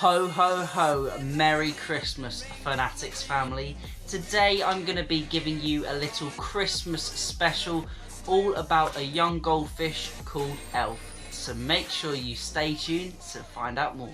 Ho ho ho, Merry Christmas, Fanatics family. Today I'm going to be giving you a little Christmas special all about a young goldfish called Elf. So make sure you stay tuned to find out more.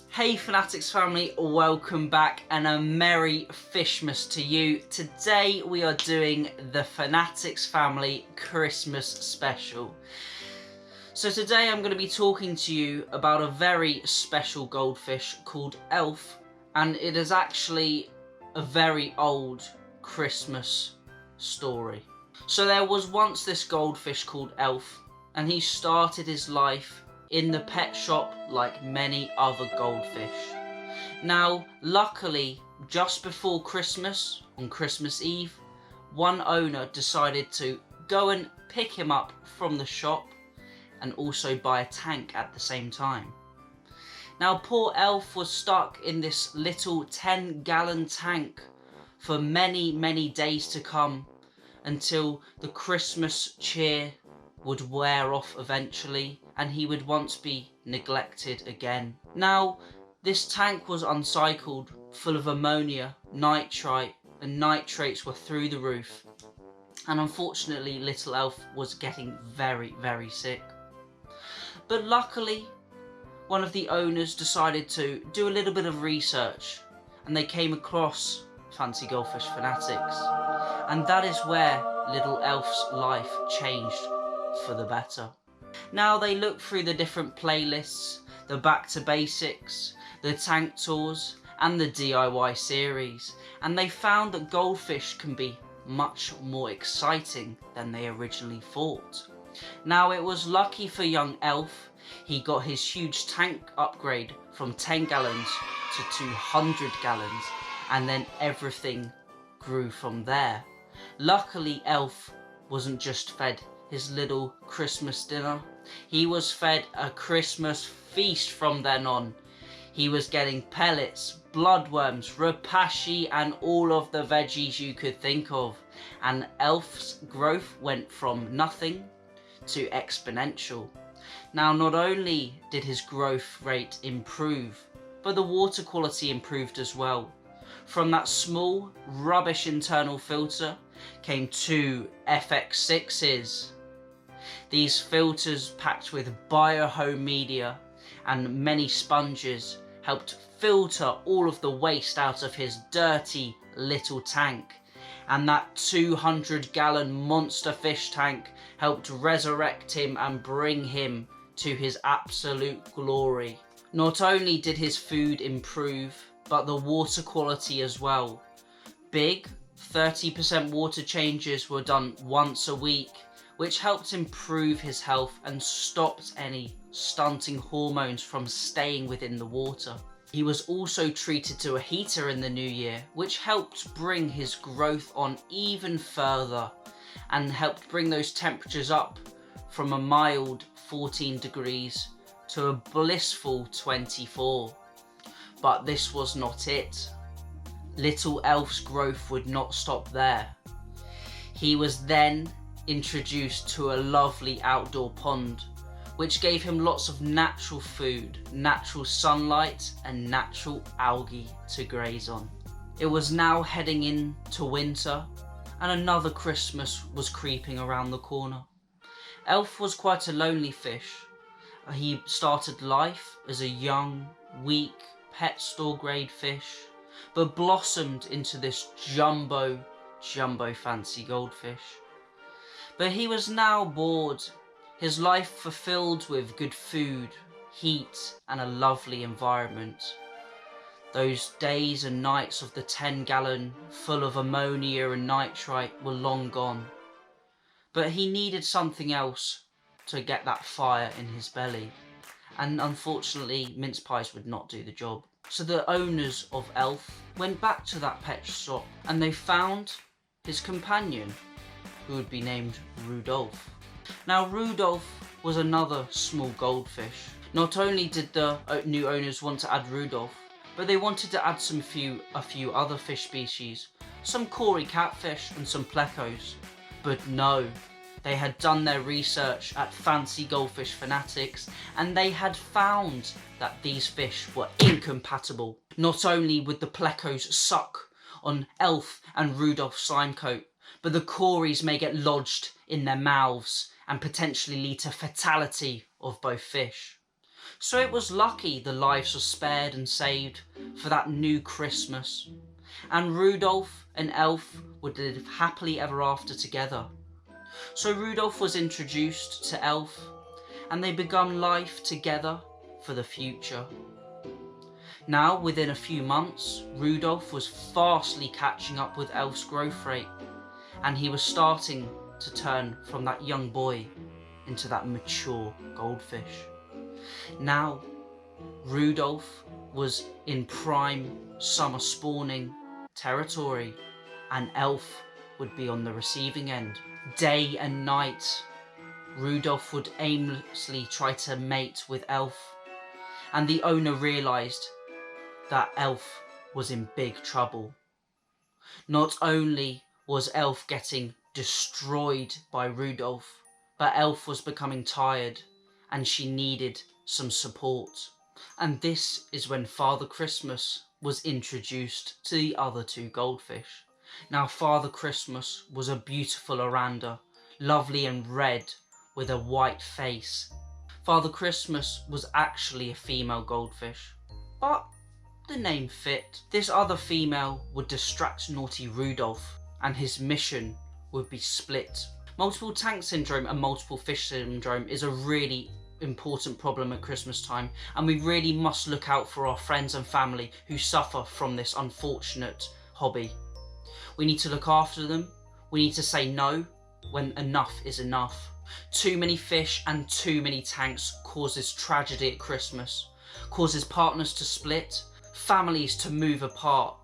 Hey Fanatics family, welcome back and a Merry Fishmas to you. Today we are doing the Fanatics family Christmas special. So today I'm going to be talking to you about a very special goldfish called Elf, and it is actually a very old Christmas story. So there was once this goldfish called Elf, and he started his life in the pet shop like many other goldfish. Now, luckily, just before Christmas, on Christmas Eve, one owner decided to go and pick him up from the shop and also buy a tank at the same time. Now, poor Elf was stuck in this little 10-gallon tank for many days to come until the Christmas cheer would wear off eventually and he would once be neglected again. Now, this tank was uncycled, full of ammonia, nitrite, and nitrates were through the roof. And unfortunately, little Elf was getting very sick. But luckily, one of the owners decided to do a little bit of research and they came across Fancy Goldfish Fanatics. And that is where little Elf's life changed for the better. Now they looked through the different playlists, the Back to Basics, the Tank Tours and the DIY series, and they found that goldfish can be much more exciting than they originally thought. Now it was lucky for young Elf, he got his huge tank upgrade from 10 gallons to 200 gallons, and then everything grew from there. Luckily Elf wasn't just fed his little Christmas dinner, he was fed a Christmas feast from then on. He was getting pellets, bloodworms, rapashi and all of the veggies you could think of, and Elf's growth went from nothing to exponential. Now not only did his growth rate improve, but the water quality improved as well. From that small rubbish internal filter came 2 FX6s. These filters packed with biohome media and many sponges helped filter all of the waste out of his dirty little tank. And that 200-gallon monster fish tank helped resurrect him and bring him to his absolute glory. Not only did his food improve, but the water quality as well. Big 30% water changes were done once a week, which helped improve his health and stopped any stunting hormones from staying within the water. He was also treated to a heater in the new year, which helped bring his growth on even further and helped bring those temperatures up from a mild 14 degrees to a blissful 24. But this was not it. Little Elf's growth would not stop there. He was then introduced to a lovely outdoor pond, which gave him lots of natural food, natural sunlight and natural algae to graze on. It was now heading into winter and another Christmas was creeping around the corner. Elf was quite a lonely fish. He started life as a young, weak, pet store grade fish, but blossomed into this jumbo fancy goldfish. But he was now bored, his life fulfilled with good food, heat and a lovely environment. Those days and nights of the 10-gallon full of ammonia and nitrite were long gone. But he needed something else to get that fire in his belly, and unfortunately mince pies would not do the job. So the owners of Elf went back to that pet shop and they found his companion, who would be named Rudolph. Now Rudolph was another small goldfish. Not only did the new owners want to add Rudolph, but they wanted to add a few other fish species, some Cory catfish and some plecos. But no, they had done their research at Fancy Goldfish Fanatics and they had found that these fish were incompatible. Not only would the plecos suck on Elf and Rudolph's slime coat, but the Corys may get lodged in their mouths and potentially lead to fatality of both fish. So it was lucky the lives were spared and saved for that new Christmas. And Rudolph and Elf would live happily ever after together. So Rudolph was introduced to Elf and they began life together for the future. Now, within a few months, Rudolph was fastly catching up with Elf's growth rate and he was starting to turn from that young boy into that mature goldfish. Now, Rudolph was in prime summer spawning territory and Elf would be on the receiving end. Day and night, Rudolph would aimlessly try to mate with Elf, and the owner realised that Elf was in big trouble. Not only was Elf getting destroyed by Rudolph, but Elf was becoming tired and she needed some support. And this is when Father Christmas was introduced to the other two goldfish. Now Father Christmas was a beautiful oranda, lovely and red with a white face. Father Christmas was actually a female goldfish, but the name fit. This other female would distract naughty Rudolph and his mission would be split. Multiple tank syndrome and multiple fish syndrome is a really important problem at Christmas time, and we really must look out for our friends and family who suffer from this unfortunate hobby. We need to look after them. We need to say no when enough is enough. Too many fish and too many tanks causes tragedy at Christmas, causes partners to split, families to move apart,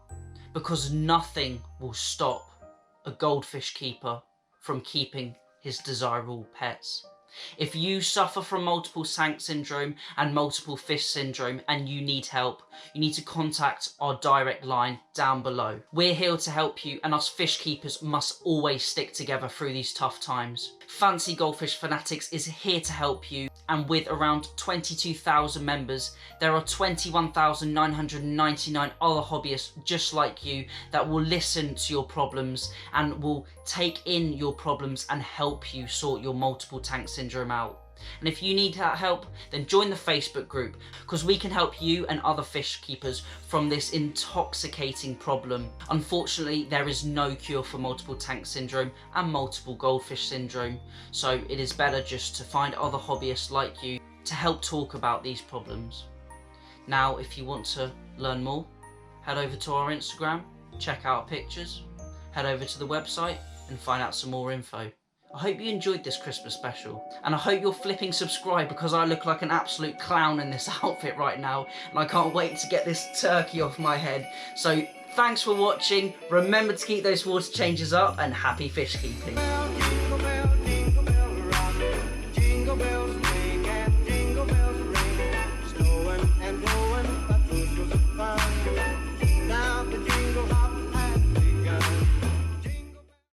because nothing will stop a goldfish keeper from keeping his desirable pets. If you suffer from multiple tank syndrome and multiple fish syndrome and you need help, you need to contact our direct line down below. We're here to help you, and us fish keepers must always stick together through these tough times. Fancy Goldfish Fanatics is here to help you, and with around 22,000 members, there are 21,999 other hobbyists just like you that will listen to your problems and will take in your problems and help you sort your multiple tank syndrome out. And if you need that help, then join the Facebook group, because we can help you and other fish keepers from this intoxicating problem. Unfortunately, there is no cure for multiple tank syndrome and multiple goldfish syndrome, so it is better just to find other hobbyists like you to help talk about these problems. Now, if you want to learn more, head over to our Instagram, check out our pictures, head over to the website and find out some more info. I hope you enjoyed this Christmas special, and I hope you're flipping subscribe, because I look like an absolute clown in this outfit right now, and I can't wait to get this turkey off my head. So thanks for watching, remember to keep those water changes up, and happy fish keeping. Jingle bell, jingle bell, jingle bells.